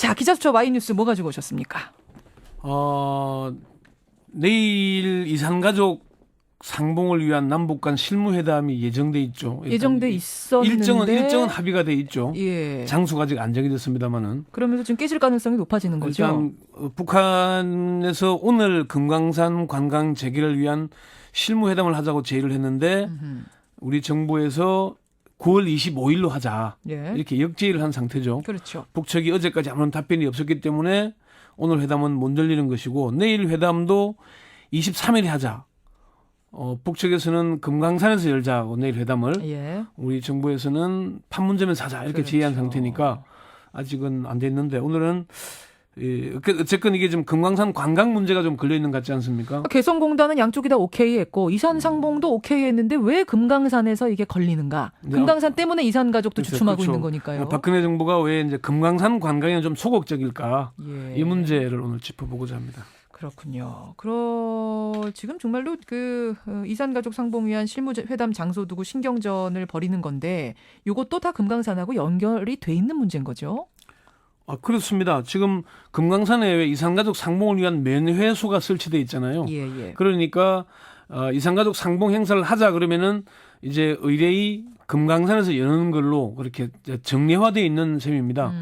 자, 기자수첩 와이뉴스 뭐 가지고 오셨습니까? 내일 이산가족 상봉을 위한 남북 간 실무회담이 예정돼 있죠. 예정돼 있었는데 일정은 합의가 돼 있죠. 예. 장소가 아직 안 정해졌습니다만은. 그러면서 지금 깨질 가능성이 높아지는 거죠. 일단 북한에서 오늘 금강산 관광 재개를 위한 실무회담을 하자고 제의를 했는데 우리 정부에서 9월 25일로 하자. 예. 이렇게 역제의를 한 상태죠. 그렇죠. 북측이 어제까지 아무런 답변이 없었기 때문에 오늘 회담은 못 열리는 것이고 내일 회담도 23일에 하자. 북측에서는 금강산에서 열자고 내일 회담을 예. 우리 정부에서는 판문점에서 하자 이렇게 그렇죠. 제의한 상태니까 아직은 안 돼 있는데 오늘은 어쨌건 이게 좀 금강산 관광 문제가 좀 걸려 있는 것 같지 않습니까? 개성공단은 양쪽이 다 오케이 했고 이산상봉도 오케이 했는데 왜 금강산에서 이게 걸리는가? 금강산 때문에 이산가족도 주춤하고 그렇죠. 있는 거니까요. 박근혜 정부가 왜 이제 금강산 관광에 좀 소극적일까? 예. 이 문제를 오늘 짚어보고자 합니다. 그렇군요. 지금 정말로 이산가족 상봉 위한 실무회담 장소 두고 신경전을 벌이는 건데 이것도 다 금강산하고 연결이 돼 있는 문제인 거죠? 그렇습니다. 지금 금강산에 이산가족 상봉을 위한 면회소가 설치돼 있잖아요. 예, 예. 그러니까 이산가족 상봉 행사를 하자 그러면은 이제 의뢰이 금강산에서 여는 걸로 그렇게 정례화되어 있는 셈입니다.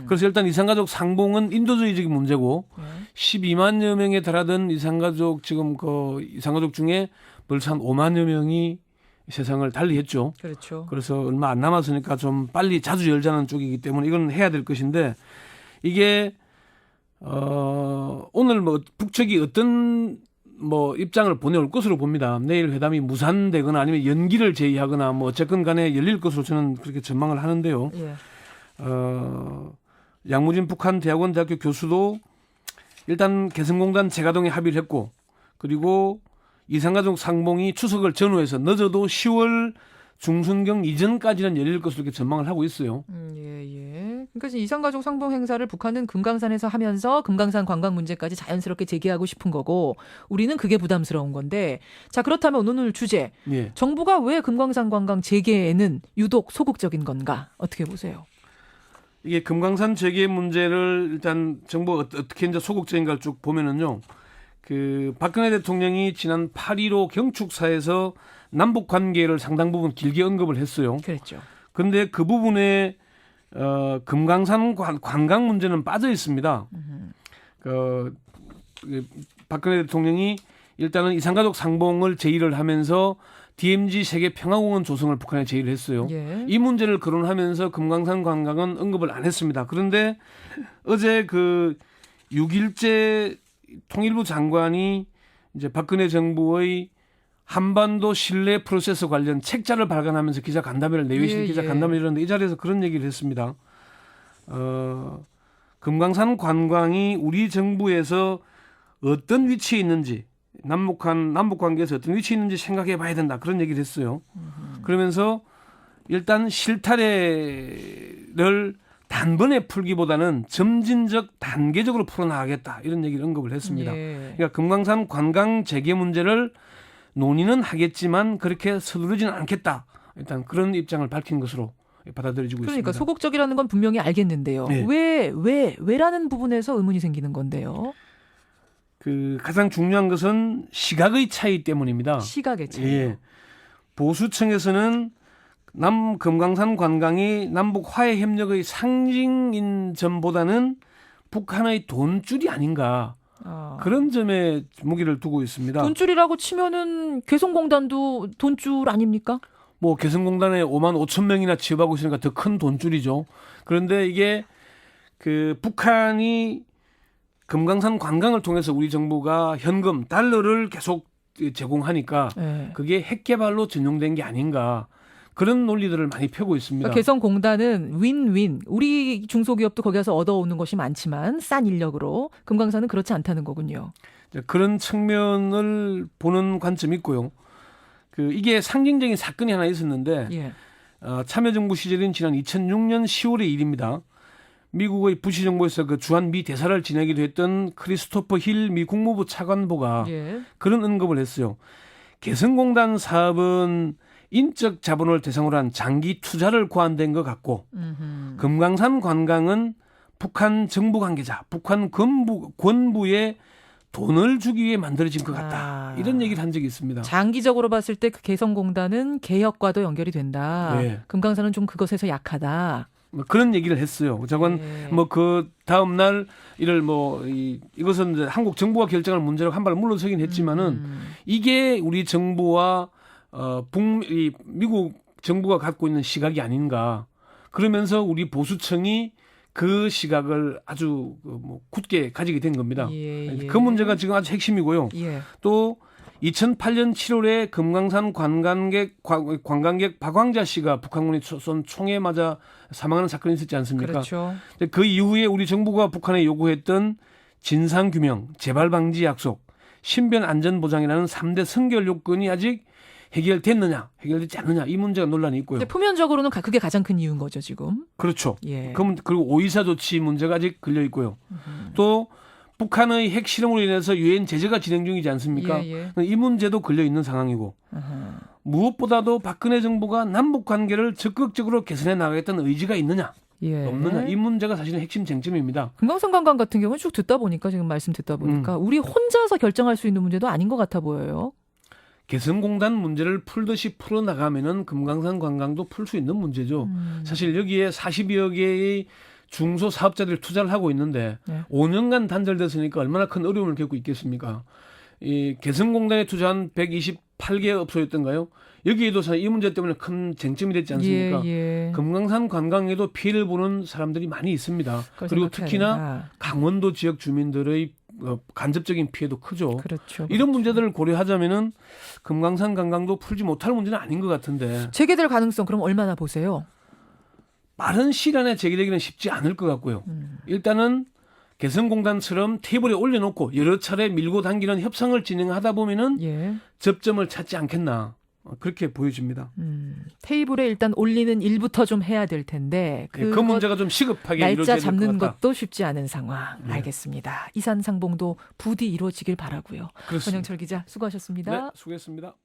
그래서 일단 이산가족 상봉은 인도주의적인 문제고 12만여 명에 달하던 이산가족 지금 이산가족 중에 벌써 한 5만여 명이 세상을 달리했죠. 그렇죠. 그래서 얼마 안 남았으니까 좀 빨리 자주 열자는 쪽이기 때문에 이건 해야 될 것인데 이게 오늘 북측이 어떤 입장을 보내올 것으로 봅니다. 내일 회담이 무산되거나 아니면 연기를 제의하거나 어쨌건 간에 열릴 것으로 저는 그렇게 전망을 하는데요. 예. 양무진 북한 대학원 대학교 교수도 일단 개성공단 재가동에 합의를 했고 그리고 이산가족 상봉이 추석을 전후해서 늦어도 10월 중순경 이전까지는 열릴 것으로 이렇게 전망을 하고 있어요. 예. 그러니까 이산가족 상봉 행사를 북한은 금강산에서 하면서 금강산 관광 문제까지 자연스럽게 제기하고 싶은 거고 우리는 그게 부담스러운 건데 자 그렇다면 오늘 주제 예. 정부가 왜 금강산 관광 재개에는 유독 소극적인 건가 어떻게 보세요? 이게 금강산 재개 문제를 일단 정부가 어떻게 이제 소극적인가를 쭉 보면은요. 박근혜 대통령이 지난 8.15 경축사에서 남북 관계를 상당 부분 길게 언급을 했어요. 그랬죠. 그런데 그 부분에 금강산 관광 문제는 빠져 있습니다. 박근혜 대통령이 일단은 이산가족 상봉을 제의를 하면서 DMZ 세계 평화공원 조성을 북한에 제의를 했어요. 예. 이 문제를 거론하면서 금강산 관광은 언급을 안 했습니다. 그런데 어제 6일째 통일부 장관이 이제 박근혜 정부의 한반도 신뢰 프로세스 관련 책자를 발간하면서 기자 간담회를 내외신 기자 간담회를 열었는데 이 자리에서 그런 얘기를 했습니다. 금강산 관광이 우리 정부에서 어떤 위치에 있는지 남북 관계에서 어떤 위치에 있는지 생각해 봐야 된다. 그런 얘기를 했어요. 그러면서 일단 실타래를 단번에 풀기보다는 점진적 단계적으로 풀어나가겠다. 이런 얘기를 언급을 했습니다. 예. 그러니까 금강산 관광 재개 문제를 논의는 하겠지만 그렇게 서두르지는 않겠다. 일단 그런 입장을 밝힌 것으로 받아들여지고 그러니까 있습니다. 소극적이라는 건 분명히 알겠는데요. 네. 왜라는 부분에서 의문이 생기는 건데요. 가장 중요한 것은 시각의 차이 때문입니다. 시각의 차이. 예. 보수층에서는 금강산 관광이 남북 화해 협력의 상징인 점보다는 북한의 돈줄이 아닌가. 그런 점에 무게를 두고 있습니다. 돈줄이라고 치면은 개성공단도 돈줄 아닙니까? 개성공단에 5만 5천 명이나 취업하고 있으니까 더 큰 돈줄이죠. 그런데 이게 북한이 금강산 관광을 통해서 우리 정부가 현금, 달러를 계속 제공하니까 네. 그게 핵개발로 전용된 게 아닌가. 그런 논리들을 많이 펴고 있습니다. 그러니까 개성공단은 윈윈. 우리 중소기업도 거기 가서 얻어오는 것이 많지만 싼 인력으로 금강산은 그렇지 않다는 거군요. 그런 측면을 보는 관점이 있고요. 이게 상징적인 사건이 하나 있었는데 예. 참여정부 시절인 지난 2006년 10월의 일입니다. 미국의 부시 정부에서 주한 미 대사를 지내기도 했던 크리스토퍼 힐 미 국무부 차관보가 예. 그런 언급을 했어요. 개성공단 사업은 인적 자본을 대상으로 한 장기 투자를 고안된 것 같고 금강산 관광은 북한 정부 관계자, 북한 권부에 돈을 주기 위해 만들어진 것 같다. 이런 얘기를 한 적이 있습니다. 장기적으로 봤을 때 그 개성공단은 개혁과도 연결이 된다. 네. 금강산은 좀 그것에서 약하다. 뭐 그런 얘기를 했어요. 저건 네. 뭐 그 다음 날 이를 이것은 이제 한국 정부가 결정할 문제라고 한 발 물러서긴 했지만은 이게 우리 정부와 미국 정부가 갖고 있는 시각이 아닌가. 그러면서 우리 보수청이 그 시각을 아주 굳게 가지게 된 겁니다. 예. 그 문제가 지금 아주 핵심이고요. 예. 또 2008년 7월에 금강산 관광객 박광자 씨가 북한군이 쏜 총에 맞아 사망하는 사건이 있었지 않습니까? 그렇죠. 그 이후에 우리 정부가 북한에 요구했던 진상규명, 재발방지 약속, 신변 안전보장이라는 3대 선결 요건이 아직 해결됐느냐, 해결되지 않느냐 이 문제가 논란이 있고요. 근데 표면적으로는 그게 가장 큰 이유인 거죠, 지금. 그렇죠. 예. 그리고 오이사 조치 문제가 아직 걸려 있고요. 또 북한의 핵실험으로 인해서 유엔 제재가 진행 중이지 않습니까? 예. 이 문제도 걸려 있는 상황이고 무엇보다도 박근혜 정부가 남북 관계를 적극적으로 개선해 나가겠다는 의지가 있느냐, 예. 없느냐 이 문제가 사실은 핵심 쟁점입니다. 금강산 관광 같은 경우는 쭉 듣다 보니까 지금 말씀 듣다 보니까 우리 혼자서 결정할 수 있는 문제도 아닌 것 같아 보여요. 개성공단 문제를 풀듯이 풀어나가면은 금강산 관광도 풀 수 있는 문제죠. 사실 여기에 40여 개의 중소 사업자들이 투자를 하고 있는데 네. 5년간 단절됐으니까 얼마나 큰 어려움을 겪고 있겠습니까? 이 개성공단에 투자한 128개 업소였던가요? 여기에도 이 문제 때문에 큰 쟁점이 됐지 않습니까? 예. 금강산 관광에도 피해를 보는 사람들이 많이 있습니다. 그리고 특히나 된다. 강원도 지역 주민들의 간접적인 피해도 크죠. 그렇죠. 이런 문제들을 고려하자면은 금강산 관광도 풀지 못할 문제는 아닌 것 같은데 재개될 가능성 그럼 얼마나 보세요? 빠른 시일 안에 재개되기는 쉽지 않을 것 같고요. 일단은 개성공단처럼 테이블에 올려놓고 여러 차례 밀고 당기는 협상을 진행하다 보면은 예. 접점을 찾지 않겠나 그렇게 보여집니다. 테이블에 일단 올리는 일부터 좀 해야 될 텐데 그 문제가 좀 시급하게 날짜 이루어져야 될 잡는 것 같다. 것도 쉽지 않은 상황. 네. 알겠습니다. 이산상봉도 부디 이루어지길 바라고요. 그렇습니다. 권영철 기자 수고하셨습니다. 네, 수고했습니다.